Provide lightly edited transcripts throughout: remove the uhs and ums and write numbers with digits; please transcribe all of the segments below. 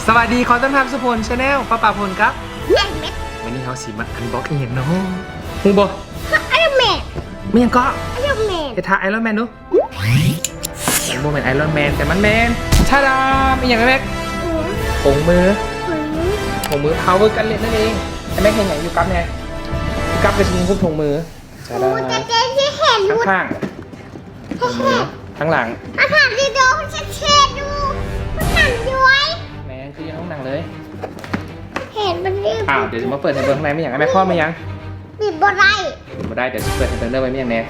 สวัสดีขอต้อนรับสุพลชาแนลป้าพลครับ ไอรอนแมน วันนี้เขาสิมาอันบ็อกอีกอย่างเนาะฮูบอ ไอรอนแมน ไม่ยังก็ ไอรอนแมน จะทาไอรอนแมนดูมันโมเป็นไอรอนแมนแต่มันแมนชาดาไม่อย่างไรแม็กผงมือพาวเวอร์กันเล่นนั่นเองไอแม็กเห็นอย่างยูกับไงยูกับเป็นชิ้นคุบถุงมือชาดา จะที่เห็น ข้างถุงมือข้างหลัง อาหารที่โดนเช็ดดูมันหนังย้อย แมนคือยังต้องหนังเลย เห็นมันรีบ อ้าวเดี๋ยวจะมาเปิดให้เบิ้งข้างในไม่อย่างไอแม็กข้อมายัง ปิดบ่ได้ มาได้เดี๋ยวจะเปิดให้เบิ้งได้ไว้ไม่อย่างแน่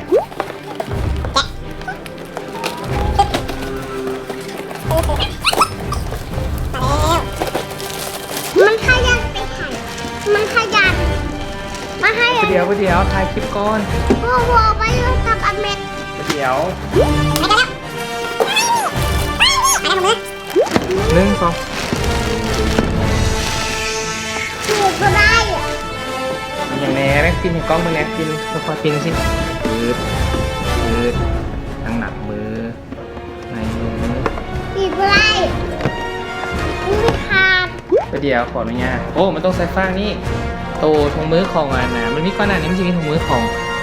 มันขยันไปไข่มันขยันมาให้ เดี๋ยวถ่ายคลิปก่อน พ่อวัวไปอยู่กับอเมริก เดี๋ยว ไปกันแล้ว หนึ่งสอง ปิดบ่ได้ อย่างแน่แม็กพินให้กล้องมึงแน่พินค่อยๆพินสิยืดทั้งหนักมือในมือ ปิดบ่ได้ไม่ขาด เดี๋ยวขออนุญาตโอ้มันต้องใส่ฟ้านี่โตถุงมือของอันนะมันมีก้อนหน้านี้มันจะมีถุงมือของ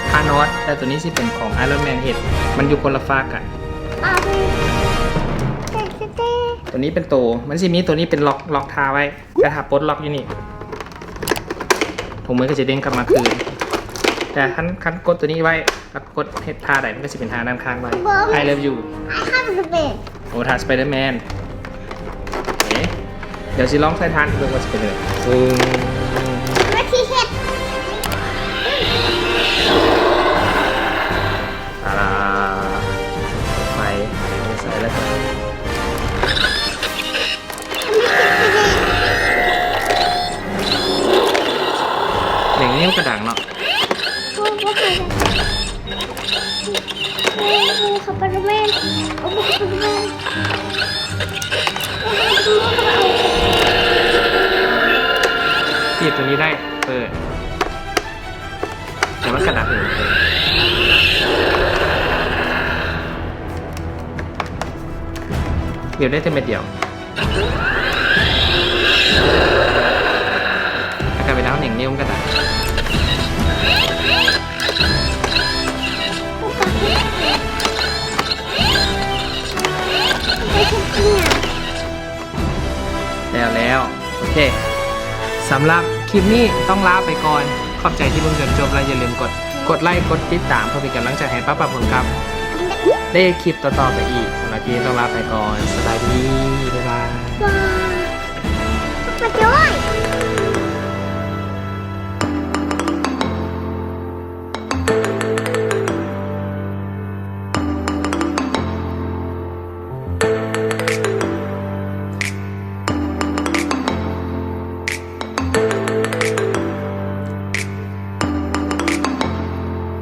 คานอสแต่ตัวนี้สิเป็นของไอรอนแมนเห็ดมันอยู่คนละฟ้ากัน เอาไปเต้ ตัวนี้เป็นโตมันสิมีตัวนี้เป็นล็อกทาไว้แต่ถ้าปลดล็อกอยู่นี่ถุงมือก็จะเด้งกลับมาคืนแต่คันกดตัวนี้ไว้แล้วกดเห็ดทาไหนมันก็จะเป็นทาด้านข้างไว้ I love you ไอ้ข้าวมันเป็น โอ้ทาสไปเดอร์แมนเดี๋ยวสิลองใส่ทานดูว่าจะเป็นยังไง ไม่ที่เห็ด อ่าไฟใส่แล้วครับอย่างนี้มันกระดังเนาะ พูดว่าใครขับไปแม่โอ้โหขับไปแม่ ตีบตัวนี้ได้เปิดแต่ว่ากระดักเลยเดี๋ยวได้แต่เม็ดเดียวถ้ากลับไปแล้วหนึ่งนิ้วมันกระดัก แล้วโอเคสำหรับคลิปนี้ต้องลาไปก่อนขอบใจที่เพิ่งจนจบแล้วอย่าลืมกดไลค์กดติดตามเพื่อเป็นกำลังใจให้ป้าผลครับได้คลิปต่อๆไปอีกสำหรับคลิปนี้ต้องลาไปก่อนสบายดีบ๊ายบาย บาย